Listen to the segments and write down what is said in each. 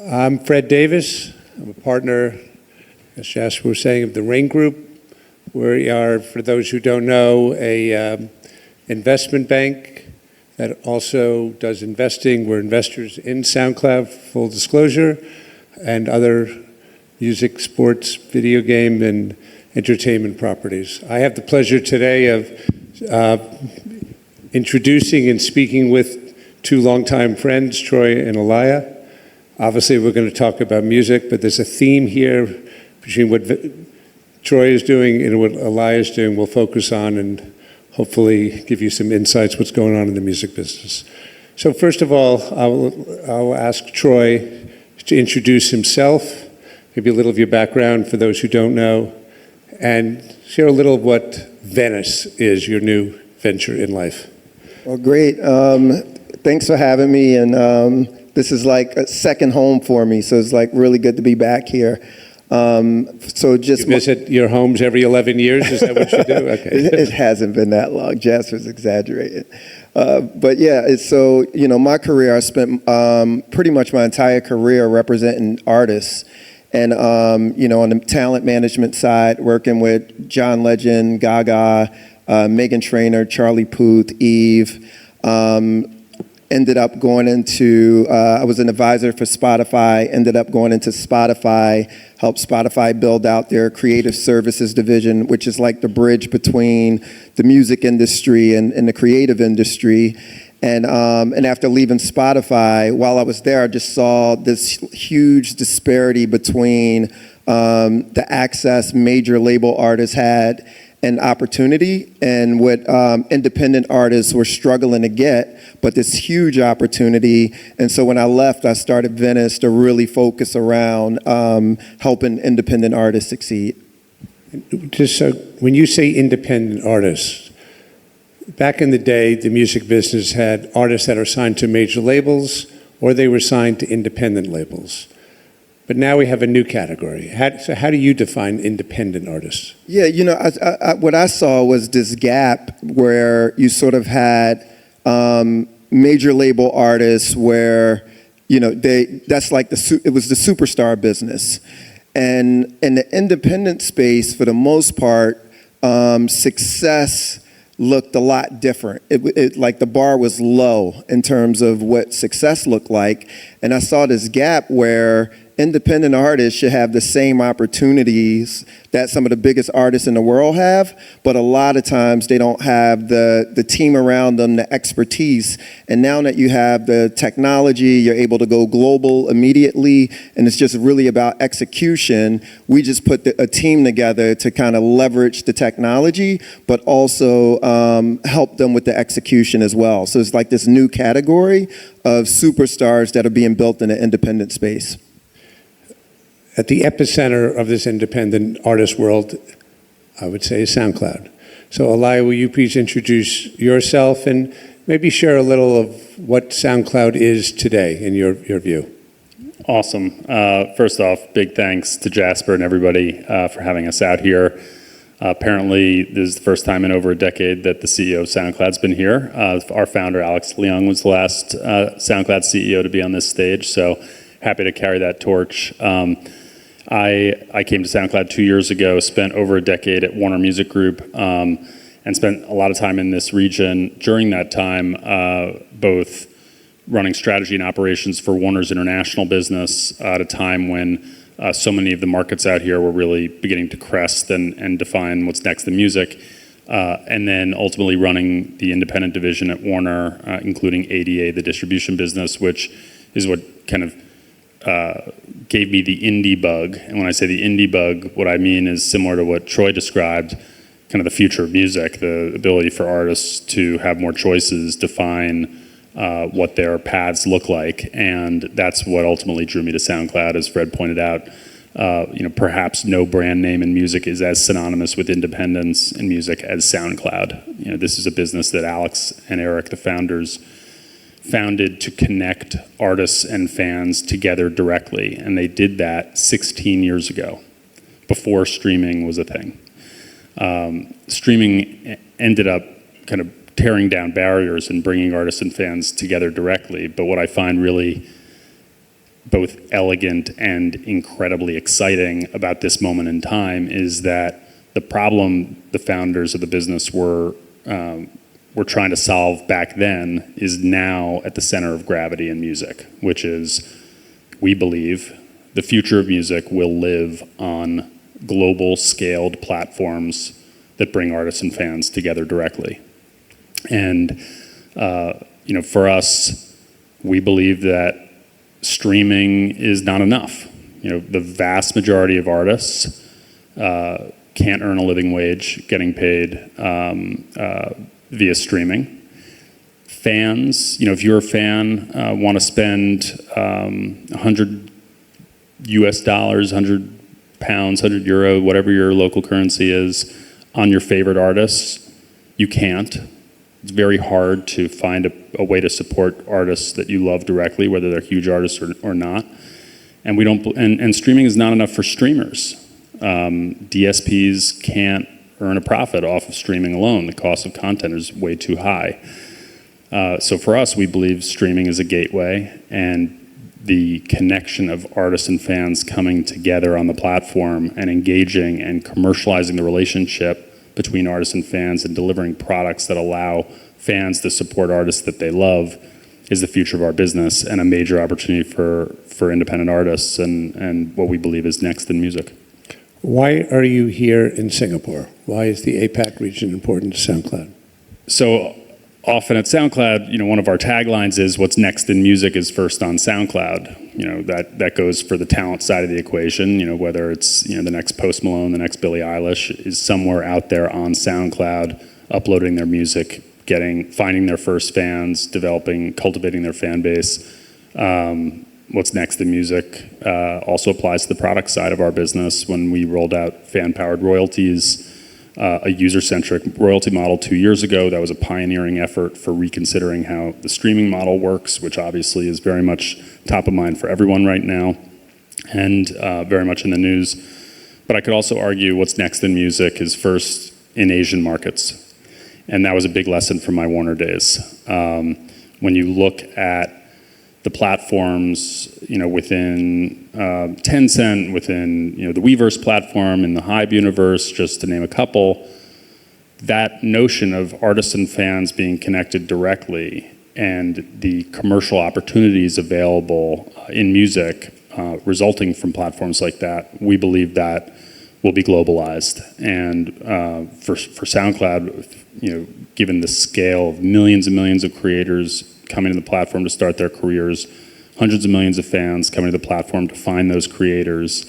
I'm Fred Davis. I'm a partner, as Jasper was saying, of the Ring Group. We are, for those who don't know, a investment bank that also does investing. We're investors in SoundCloud, full disclosure, and other music, sports, video game, and entertainment properties. I have the pleasure today of introducing and speaking with two longtime friends, Troy and Eliah. Obviously, we're going to talk about music, but there's a theme here between what Troy is doing and what Eliah is doing we'll focus on and hopefully give you some insights what's going on in the music business. So first of all, I'll ask Troy to introduce himself, maybe a little of your background for those who don't know, and share a little of what Venice is, your new venture in life. Well, great. Thanks for having me, and this is like a second home for me, so it's like really good to be back here. So just you visit your homes every 11 years? Is that what you do? Okay. It hasn't been that long. Jasper's exaggerated. But yeah, so, my career, I spent pretty much my entire career representing artists. And, on the talent management side, working with John Legend, Gaga, Meghan Trainor, Charlie Puth, Eve. Ended up going into, I was an advisor for Spotify, ended up going into Spotify, helped Spotify build out their creative services division, which is like the bridge between the music industry and the creative industry. And after leaving Spotify, while I was there, I just saw this huge disparity between the access major label artists had and opportunity and what independent artists were struggling to get, but this huge opportunity. And so when I left, I started Venice to really focus around helping independent artists succeed. Just so, when you say independent artists, back in the day, the music business had artists that are signed to major labels or they were signed to independent labels. But now we have a new category. So how do you define independent artists? Yeah, what I saw was this gap where you sort of had major label artists where, that's like it was the superstar business. And in the independent space, for the most part, success looked a lot different. It like the bar was low in terms of what success looked like. And I saw this gap where independent artists should have the same opportunities that some of the biggest artists in the world have, but a lot of times they don't have the team around them, the expertise. And now that you have the technology, you're able to go global immediately, and it's just really about execution. We just put a team together to kind of leverage the technology, but also help them with the execution as well. So it's like this new category of superstars that are being built in the independent space. At the epicenter of this independent artist world, I would say, is SoundCloud. So Eliah, will you please introduce yourself and maybe share a little of what SoundCloud is today in your view? Awesome. First off, big thanks to Jasper and everybody for having us out here. Apparently, this is the first time in over a decade that the CEO of SoundCloud's been here. Our founder, Alex Leung, was the last SoundCloud CEO to be on this stage, so happy to carry that torch. I came to SoundCloud 2 years ago, spent over a decade at Warner Music Group, and spent a lot of time in this region. During that time, both running strategy and operations for Warner's international business at a time when so many of the markets out here were really beginning to crest and define what's next in music. And then ultimately running the independent division at Warner, including ADA, the distribution business, which is what kind of gave me the indie bug. And when I say the indie bug, what I mean is similar to what Troy described, kind of the future of music, the ability for artists to have more choices, define what their paths look like. And that's what ultimately drew me to SoundCloud, as Fred pointed out. Perhaps no brand name in music is as synonymous with independence in music as SoundCloud. This is a business that Alex and Eric, the founders, founded to connect artists and fans together directly. And they did that 16 years ago, before streaming was a thing. Streaming ended up kind of tearing down barriers and bringing artists and fans together directly. But what I find really both elegant and incredibly exciting about this moment in time is that the problem the founders of the business were trying to solve back then is now at the center of gravity in music, which is, we believe, the future of music will live on global scaled platforms that bring artists and fans together directly. And for us, we believe that streaming is not enough. The vast majority of artists can't earn a living wage getting paid via streaming. Fans, if you're a fan, want to spend $100 US, £100, €100, whatever your local currency is, on your favorite artists, you can't. It's very hard to find a way to support artists that you love directly, whether they're huge artists or not. And we don't. And streaming is not enough for streamers. DSPs can't earn a profit off of streaming alone. The cost of content is way too high. So for us, we believe streaming is a gateway, and the connection of artists and fans coming together on the platform and engaging and commercializing the relationship between artists and fans and delivering products that allow fans to support artists that they love is the future of our business and a major opportunity for independent artists and what we believe is next in music. Why are you here in Singapore? Why is the APAC region important to SoundCloud? So often at SoundCloud, one of our taglines is what's next in music is first on SoundCloud. That goes for the talent side of the equation, whether it's, the next Post Malone, the next Billie Eilish is somewhere out there on SoundCloud, uploading their music, finding their first fans, cultivating their fan base. What's next in music also applies to the product side of our business. When we rolled out fan-powered royalties, a user-centric royalty model 2 years ago, that was a pioneering effort for reconsidering how the streaming model works, which obviously is very much top of mind for everyone right now and very much in the news. But I could also argue what's next in music is first in Asian markets. And that was a big lesson from my Warner days. When you look at the platforms, within Tencent, within, the Weverse platform, in the Hive universe, just to name a couple, that notion of artists and fans being connected directly and the commercial opportunities available in music resulting from platforms like that, we believe that will be globalized. And for SoundCloud, given the scale of millions and millions of creators coming to the platform to start their careers, hundreds of millions of fans coming to the platform to find those creators,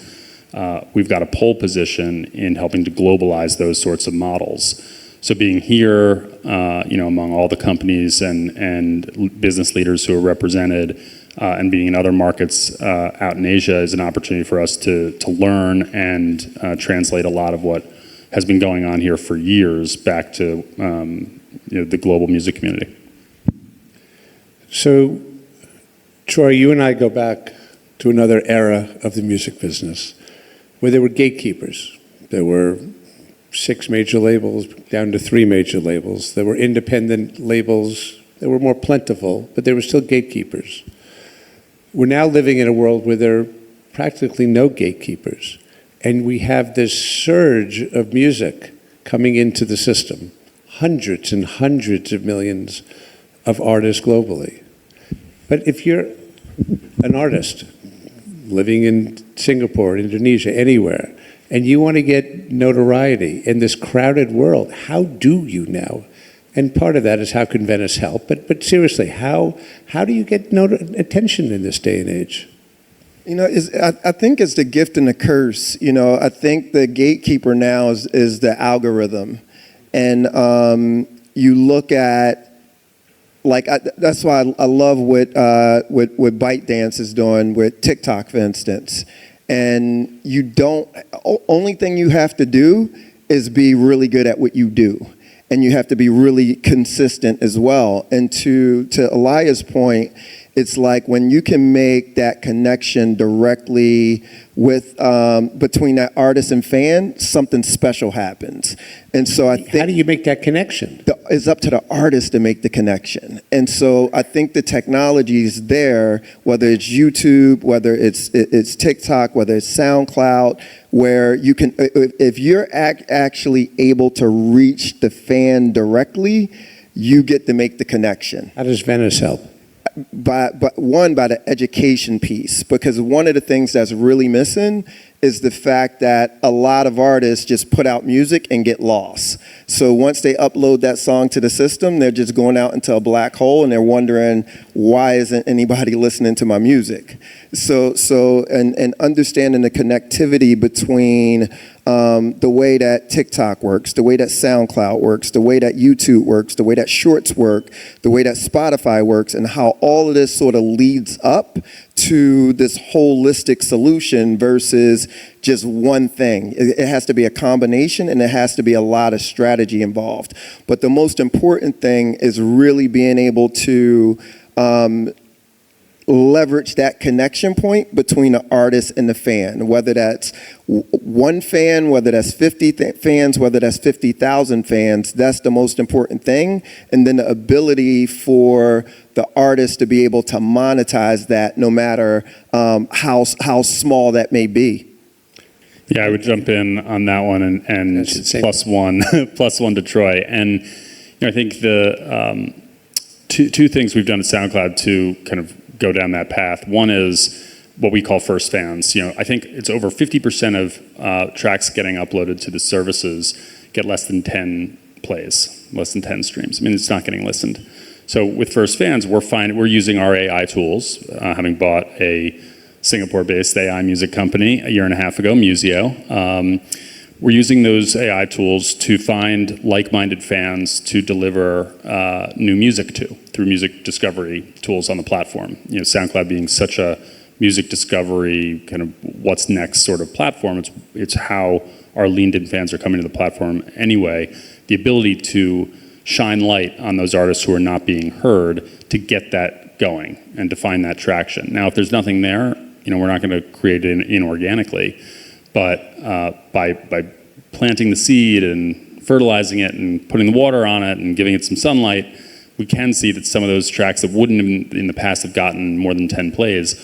we've got a pole position in helping to globalize those sorts of models. So being here, among all the companies and business leaders who are represented, and being in other markets out in Asia is an opportunity for us to learn and translate a lot of what has been going on here for years back to the global music community. So, Troy, you and I go back to another era of the music business where there were gatekeepers. There were 6 major labels down to 3 major labels. There were independent labels that were more plentiful, but there were still gatekeepers. We're now living in a world where there are practically no gatekeepers, and we have this surge of music coming into the system, hundreds and hundreds of millions of artists globally. But if you're an artist living in Singapore, Indonesia, anywhere, and you want to get notoriety in this crowded world, how do you now? And part of that is how can Venice help? But seriously, how do you get attention in this day and age? I think it's the gift and the curse. I think the gatekeeper now is the algorithm. And you look at, that's why I love what ByteDance is doing with TikTok, for instance. And only thing you have to do is be really good at what you do. And you have to be really consistent as well. And to Eliah's point, It's like when you can make that connection directly with between that artist and fan, something special happens. And so I think How do you make that connection? it's up to the artist to make the connection. And so I think the technology is there, whether it's YouTube, whether it's TikTok, whether it's SoundCloud, where you can, if you're actually able to reach the fan directly, you get to make the connection. How does Venice help? By the education piece, because one of the things that's really missing is the fact that a lot of artists just put out music and get lost. So once they upload that song to the system, they're just going out into a black hole and they're wondering, why isn't anybody listening to my music? So understanding the connectivity between the way that TikTok works, the way that SoundCloud works, the way that YouTube works, the way that Shorts work, the way that Spotify works, and how all of this sort of leads up to this holistic solution versus just one thing. It has to be a combination, and it has to be a lot of strategy involved. But the most important thing is really being able to leverage that connection point between the artist and the fan, whether that's one fan, whether that's 50 fans, whether that's 50,000 fans. That's the most important thing. And then the ability for the artist to be able to monetize that, no matter how small that may be. Yeah, I would jump in on that one and plus one to Troy. And I think the two things we've done at SoundCloud to kind of go down that path. One is what we call first fans. I think it's over 50% of tracks getting uploaded to the services get less than 10 plays, less than 10 streams. I mean, it's not getting listened. So with first fans, we're using our AI tools, having bought a Singapore-based AI music company a year and a half ago, Museo. We're using those AI tools to find like-minded fans to deliver new music to through music discovery tools on the platform. SoundCloud being such a music discovery kind of what's next sort of platform. It's how our leaned-in fans are coming to the platform anyway. The ability to shine light on those artists who are not being heard to get that going and to find that traction. Now, if there's nothing there, we're not going to create it inorganically. But by planting the seed and fertilizing it and putting the water on it and giving it some sunlight, we can see that some of those tracks that wouldn't have in the past have gotten more than 10 plays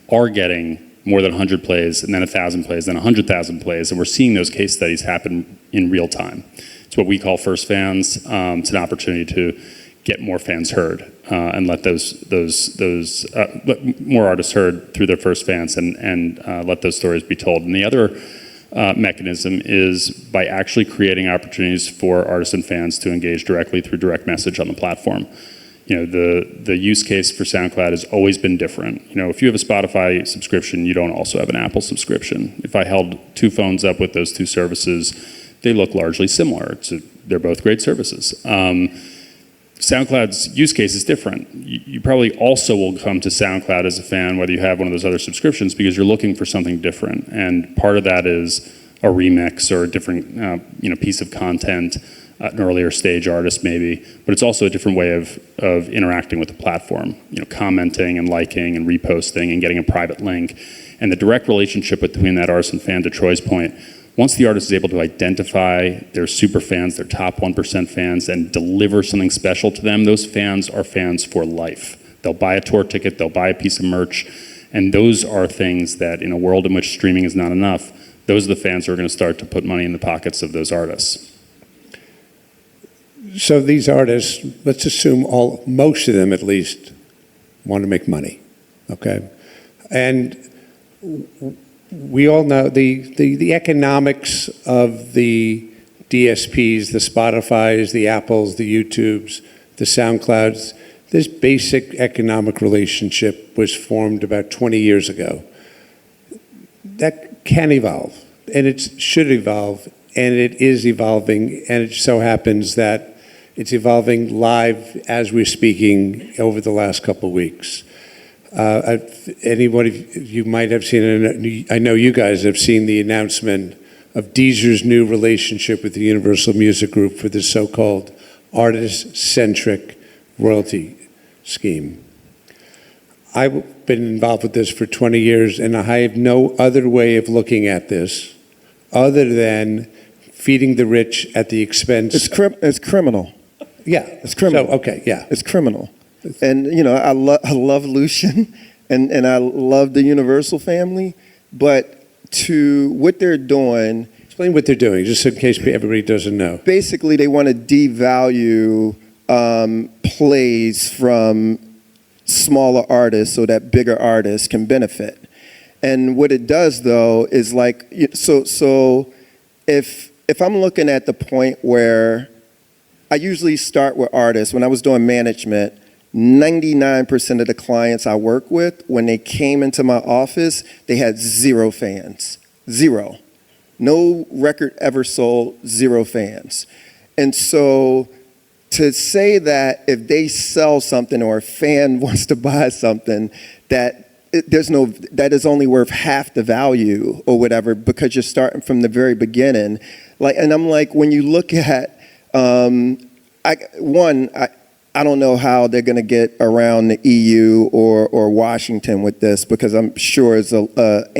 are getting more than 100 plays, and then 1,000 plays, then 100,000 plays. And we're seeing those case studies happen in real time. It's what we call first fans. It's an opportunity to get more fans heard and let let more artists heard through their first fans and let those stories be told. And the other mechanism is by actually creating opportunities for artists and fans to engage directly through direct message on the platform. The use case for SoundCloud has always been different. If you have a Spotify subscription, you don't also have an Apple subscription. If I held two phones up with those two services, they look largely similar. They're both great services. SoundCloud's use case is different. You probably also will come to SoundCloud as a fan, whether you have one of those other subscriptions, because you're looking for something different. And part of that is a remix or a different piece of content, an earlier stage artist maybe. But it's also a different way of interacting with the platform, commenting and liking and reposting and getting a private link. And the direct relationship between that artist and fan, to Troy's point, once the artist is able to identify their super fans, their top 1% fans, and deliver something special to them, those fans are fans for life. They'll buy a tour ticket, they'll buy a piece of merch, and those are things that in a world in which streaming is not enough, those are the fans who are going to start to put money in the pockets of those artists. So these artists, let's assume most of them at least, want to make money, okay? And we all know the economics of the DSPs, the Spotifys, the Apples, the YouTubes, the SoundClouds. This basic economic relationship was formed about 20 years ago. That can evolve, and it should evolve, and it is evolving, and it so happens that it's evolving live as we're speaking over the last couple of weeks. Anybody, you might have seen, I know you guys have seen the announcement of Deezer's new relationship with the Universal Music Group for the so-called artist-centric royalty scheme. I've been involved with this for 20 years, and I have no other way of looking at this other than feeding the rich at the expense. It's criminal. Yeah. It's criminal. So, okay, yeah. It's criminal. And, I love Lucian, and I love the Universal family, but to what they're doing. Explain what they're doing, just in case everybody doesn't know. Basically, they want to devalue plays from smaller artists so that bigger artists can benefit. And what it does, though, is like, so if I'm looking at the point where I usually start with artists, when I was doing management, 99% of the clients I work with, when they came into my office, they had 0 fans. 0. No record ever sold, 0 fans. And so to say that if they sell something or a fan wants to buy something, that that is only worth half the value or whatever, because you're starting from the very beginning. And I'm like, when you look at, I don't know how they're going to get around the EU or Washington with this, because I'm sure it's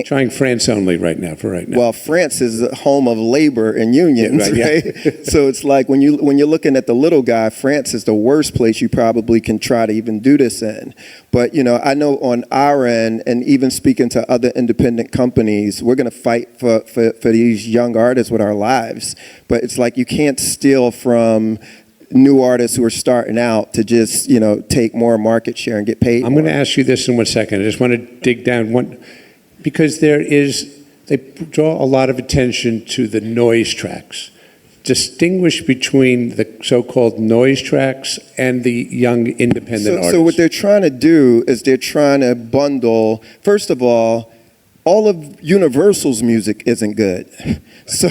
trying France only right now. Well, France is the home of labor and unions, right? Yeah. So it's like when you're looking at the little guy, France is the worst place you probably can try to even do this in. But I know on our end, and even speaking to other independent companies, we're going to fight for these young artists with our lives. But it's like you can't steal from new artists who are starting out to just, take more market share and get paid. I'm going to ask you this in 1 second. I just want to dig down because they draw a lot of attention to the noise tracks. Distinguish between the so-called noise tracks and the young independent artists. So what they're trying to do is they're trying to bundle, first of all of Universal's music isn't good. So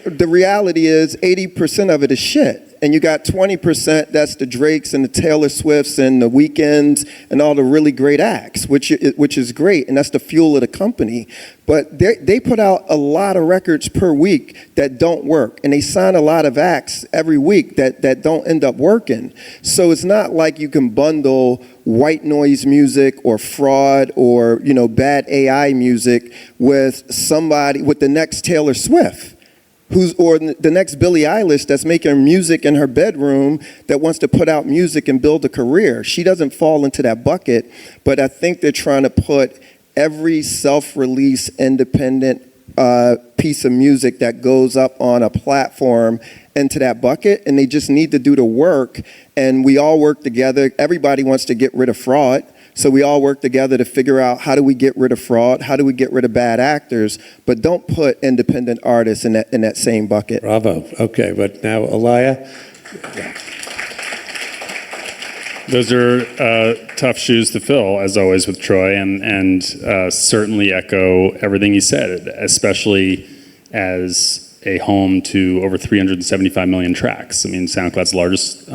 the reality is 80% of it is shit. And you got 20% that's the Drakes and the Taylor Swifts and the Weekends and all the really great acts, which is great, and that's the fuel of the company. But they put out a lot of records per week that don't work, and they sign a lot of acts every week that don't end up working. So it's not like you can bundle white noise music or fraud or bad AI music with the next Taylor Swift. Or the next Billie Eilish that's making music in her bedroom that wants to put out music and build a career. She doesn't fall into that bucket, but I think they're trying to put every self-release independent piece of music that goes up on a platform into that bucket, and they just need to do the work, and we all work together. Everybody wants to get rid of fraud. So we all work together to figure out, how do we get rid of fraud? How do we get rid of bad actors? But don't put independent artists in that same bucket. Bravo. Okay, but now Eliah. Those are tough shoes to fill, as always, with Troy, and certainly echo everything he said, especially as a home to over 375 million tracks. I mean, SoundCloud's the largest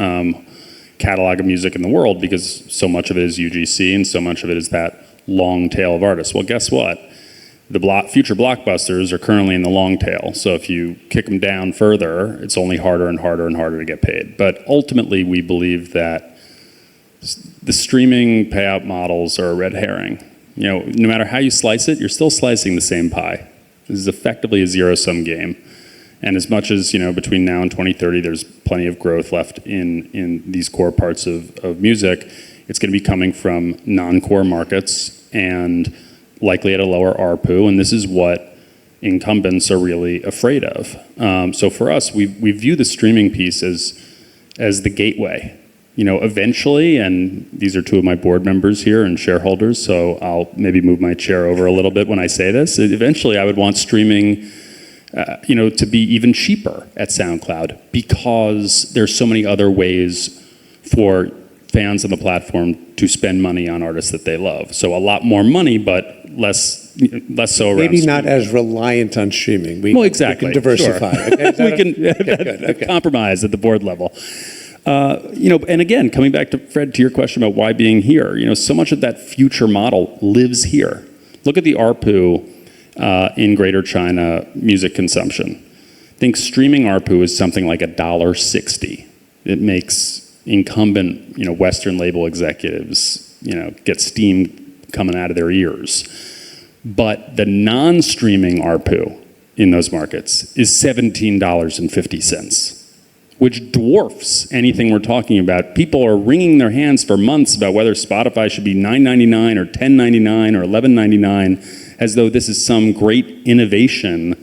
catalog of music in the world, because so much of it is UGC and so much of it is that long tail of artists. Well, guess what? The future blockbusters are currently in the long tail. So if you kick them down further, it's only harder and harder and harder to get paid. But ultimately, we believe that the streaming payout models are a red herring. No matter how you slice it, you're still slicing the same pie. This is effectively a zero-sum game. And as much as, between now and 2030, there's plenty of growth left in these core parts of music, it's going to be coming from non-core markets and likely at a lower ARPU, and this is what incumbents are really afraid of. So for us, we view the streaming piece as the gateway. Eventually, and these are two of my board members here and shareholders, so I'll maybe move my chair over a little bit when I say this. Eventually, I would want streaming to be even cheaper at SoundCloud, because there's so many other ways for fans on the platform to spend money on artists that they love. So a lot more money, but less so around Maybe not streaming. as reliant on streaming. Exactly. We can diversify. Sure. Okay, we can okay. compromise at the board level. And again, coming back to Fred, to your question about why being here, so much of that future model lives here. Look at the ARPU in Greater China music consumption. I think streaming ARPU is something like $1.60. It makes incumbent, Western label executives, get steam coming out of their ears. But the non-streaming ARPU in those markets is $17.50. Which dwarfs anything we're talking about. People are wringing their hands for months about whether Spotify should be $9.99 or $10.99 or $11.99, as though this is some great innovation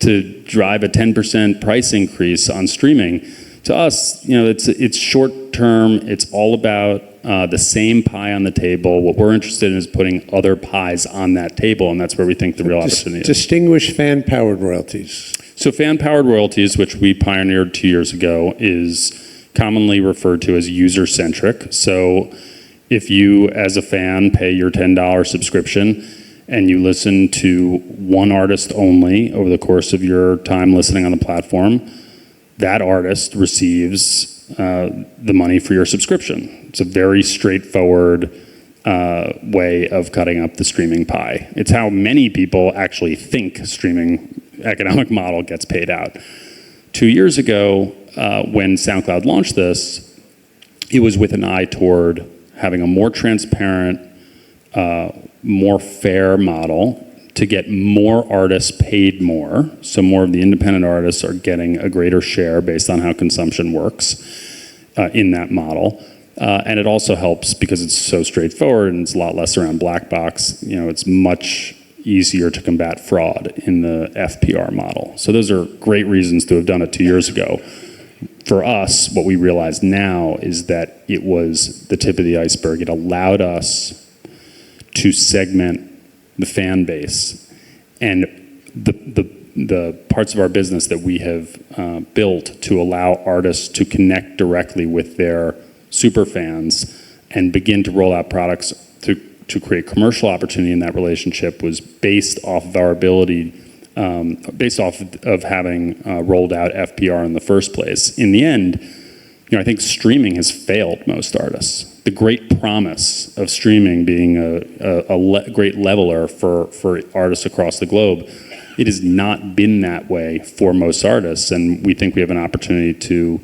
to drive a 10% price increase on streaming. To us, it's short term. It's all about the same pie on the table. What we're interested in is putting other pies on that table, and that's where we think the real opportunity is. Distinguish fan-powered royalties. So fan-powered royalties, which we pioneered 2 years ago, is commonly referred to as user-centric. So if you, as a fan, pay your $10 subscription and you listen to one artist only over the course of your time listening on the platform, that artist receives the money for your subscription. It's a very straightforward way of cutting up the streaming pie. It's how many people actually think streaming economic model gets paid out. 2 years ago, when SoundCloud launched this, it was with an eye toward having a more transparent, more fair model to get more artists paid more. So more of the independent artists are getting a greater share based on how consumption works in that model. And it also helps because it's so straightforward and it's a lot less around black box. It's much easier to combat fraud in the FPR model. So those are great reasons to have done it 2 years ago. For us, what we realize now is that it was the tip of the iceberg. It allowed us to segment the fan base, and the parts of our business that we have built to allow artists to connect directly with their super fans and begin to roll out products to create commercial opportunity in that relationship was based off of our ability, based off of having rolled out FPR in the first place. In the end, I think streaming has failed most artists. The great promise of streaming being a great leveler for artists across the globe, it has not been that way for most artists, and we think we have an opportunity to,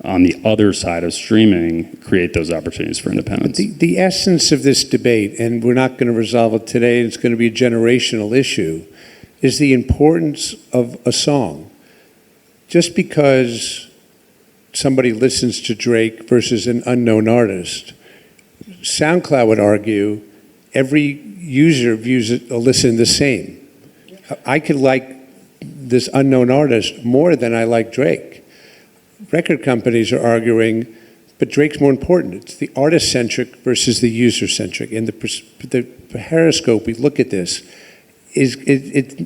on the other side of streaming, create those opportunities for independence. The essence of this debate, and we're not going to resolve it today, it's going to be a generational issue, is the importance of a song. Just because somebody listens to Drake versus an unknown artist, SoundCloud would argue every user views it or listen the same. I could like this unknown artist more than I like Drake. Record companies are arguing, but Drake's more important. It's the artist-centric versus the user-centric. And the periscope, we look at this, it's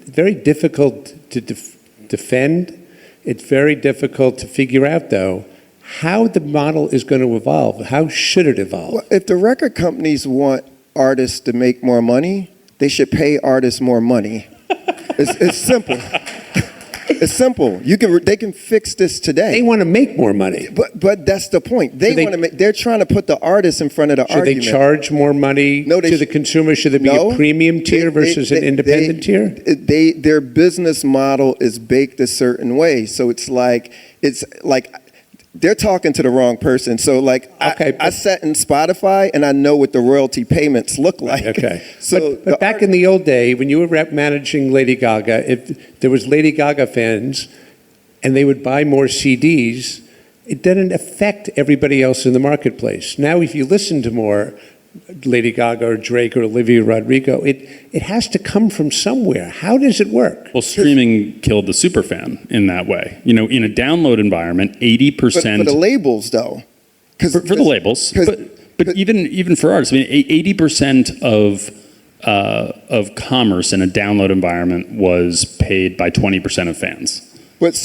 very difficult to defend. It's very difficult to figure out, though, how the model is going to evolve. How should it evolve? Well, if the record companies want artists to make more money, they should pay artists more money. It's simple. It's simple. They can fix this today. They want to make more money. But that's the point. They're trying to put the artist in front of the argument. Should they charge more money to the consumer? Should there be a premium tier versus an independent tier? Their business model is baked a certain way. So it's like they're talking to the wrong person. So I sat in Spotify and I know what the royalty payments look like. Okay. So but back in the old day, when you were managing Lady Gaga, if there was Lady Gaga fans and they would buy more CDs, it didn't affect everybody else in the marketplace. Now, if you listen to more Lady Gaga or Drake or Olivia Rodrigo, it has to come from somewhere. How does it work? Well, streaming killed the superfan in that way. In a download environment, 80%. For the labels, though. For the labels, but even for artists, 80% of commerce in a download environment was paid by 20% of fans. But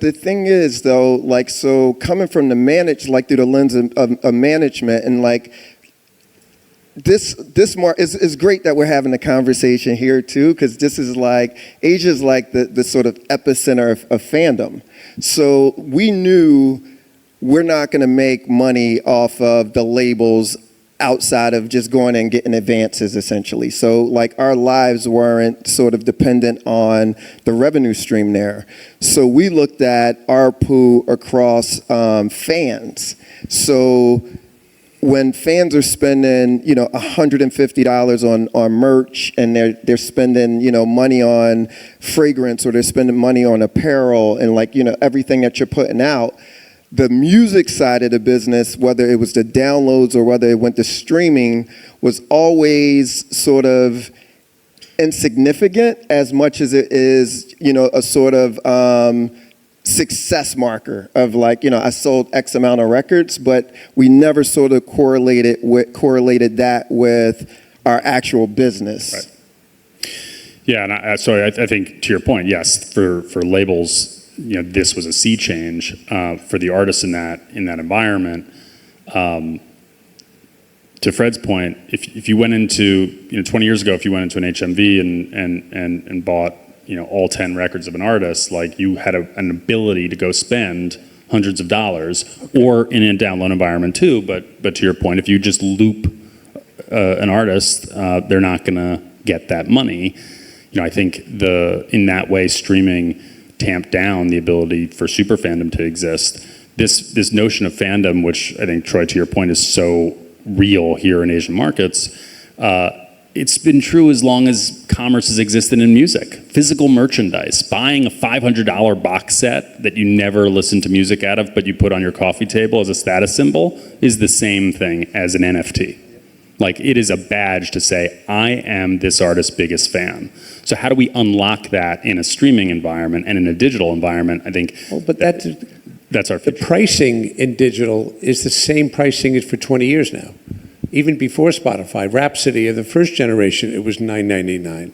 the thing is, though, so coming from through the lens of management and this is great that we're having a conversation here too, because this is Asia's the sort of epicenter of fandom. So we knew we're not going to make money off of the labels outside of just going and getting advances, essentially. So like our lives weren't sort of dependent on the revenue stream there. So we looked at ARPU across fans. So when fans are spending, $150 on merch, and they're spending, money on fragrance, or they're spending money on apparel, and everything that you're putting out, the music side of the business, whether it was the downloads or whether it went to streaming, was always sort of insignificant as much as it is, a sort of success marker of I sold X amount of records, but we never sort of correlated that with our actual business. Right. Yeah, and I think to your point, yes, for labels, this was a sea change for the artists in that environment. To Fred's point, if you went into 20 years ago, if you went into an HMV and bought all 10 records of an artist, you had an ability to go spend hundreds of dollars, or in a download environment too. But to your point, if you just loop an artist, they're not going to get that money. I think in that way, streaming tamped down the ability for super fandom to exist. This notion of fandom, which I think, Troy, to your point, is so real here in Asian markets, it's been true as long as commerce has existed in music. Physical merchandise, buying a $500 box set that you never listen to music out of, but you put on your coffee table as a status symbol, is the same thing as an NFT. It is a badge to say, I am this artist's biggest fan. So how do we unlock that in a streaming environment and in a digital environment? I think that's our future. The pricing in digital is the same pricing as for 20 years now. Even before Spotify, Rhapsody of the first generation, it was $9.99.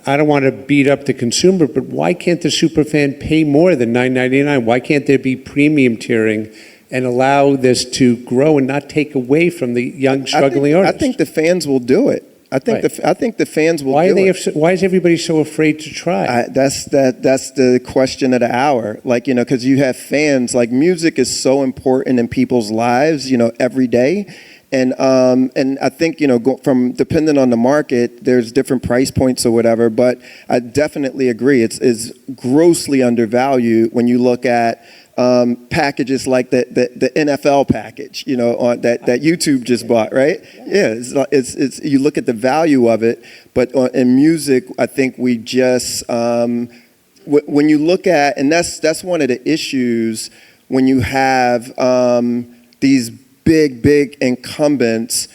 I don't want to beat up the consumer, but why can't the superfan pay more than $9.99? Why can't there be premium tiering and allow this to grow and not take away from the young, struggling artists? I think the fans will do it. I think the fans will do it. Why is everybody so afraid to try? That's the question of the hour. Because you have fans. Music is so important in people's lives, every day. And I think, from depending on the market, there's different price points or whatever, but I definitely agree. It's grossly undervalued when you look at packages like the NFL package, that YouTube just bought, right? Yeah, it's you look at the value of it, but in music, I think we just when you look at, and that's one of the issues when you have these big incumbents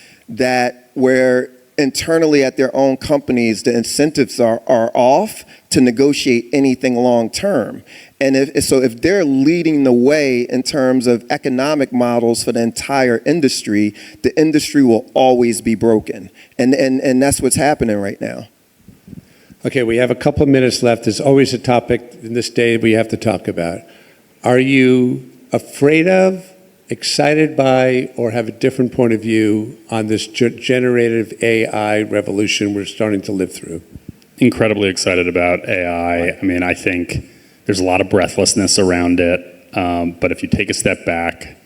where internally at their own companies, the incentives are off to negotiate anything long term. And if they're leading the way in terms of economic models for the entire industry, the industry will always be broken. And that's what's happening right now. Okay, we have a couple of minutes left. There's always a topic in this day we have to talk about. Are you afraid of, excited by, or have a different point of view on this generative AI revolution we're starting to live through? Incredibly excited about AI. I mean, I think there's a lot of breathlessness around it, but if you take a step back,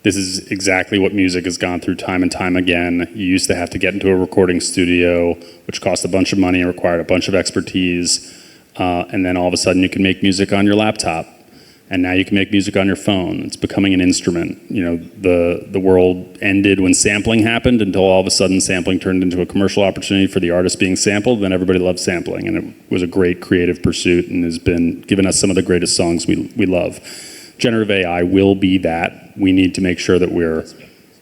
this is exactly what music has gone through time and time again. You used to have to get into a recording studio, which cost a bunch of money and required a bunch of expertise, and then all of a sudden you can make music on your laptop. And now you can make music on your phone. It's becoming an instrument. The world ended when sampling happened until all of a sudden sampling turned into a commercial opportunity for the artist being sampled. Then everybody loved sampling, and it was a great creative pursuit and has been giving us some of the greatest songs we love. Generative AI will be that. We need to make sure that we're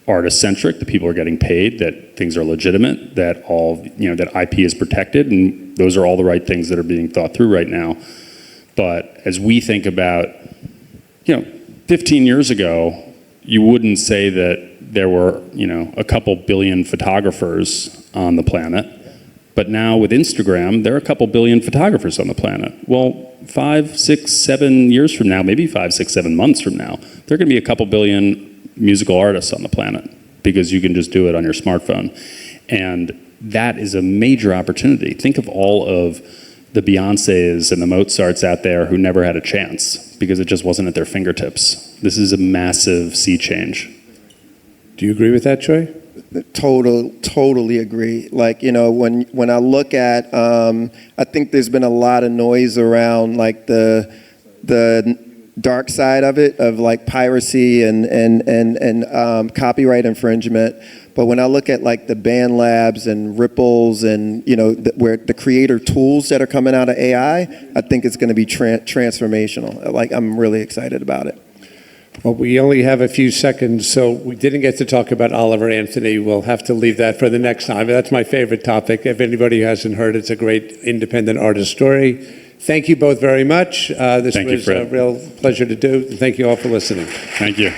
artist-centric, that people are getting paid, that things are legitimate, that that IP is protected, and those are all the right things that are being thought through right now. But as we think about 15 years ago, you wouldn't say that there were, a couple billion photographers on the planet. But now with Instagram, there are a couple billion photographers on the planet. Well, 5, 6, 7 years from now, maybe 5, 6, 7 months from now, there are going to be a couple billion musical artists on the planet because you can just do it on your smartphone. And that is a major opportunity. Think of all of the Beyoncés and the Mozarts out there who never had a chance because it just wasn't at their fingertips. This is a massive sea change. Do you agree with that, Troy? Totally agree. Like, when I look at, I think there's been a lot of noise around like the dark side of it, of like piracy and copyright infringement. But when I look at like the Band Labs and Ripples and, where the creator tools that are coming out of AI, I think it's going to be transformational. Like, I'm really excited about it. Well, we only have a few seconds, so we didn't get to talk about Oliver Anthony. We'll have to leave that for the next time. That's my favorite topic. If anybody hasn't heard, it's a great independent artist story. Thank you both very much. This was a real pleasure to do. Thank you all for listening. Thank you.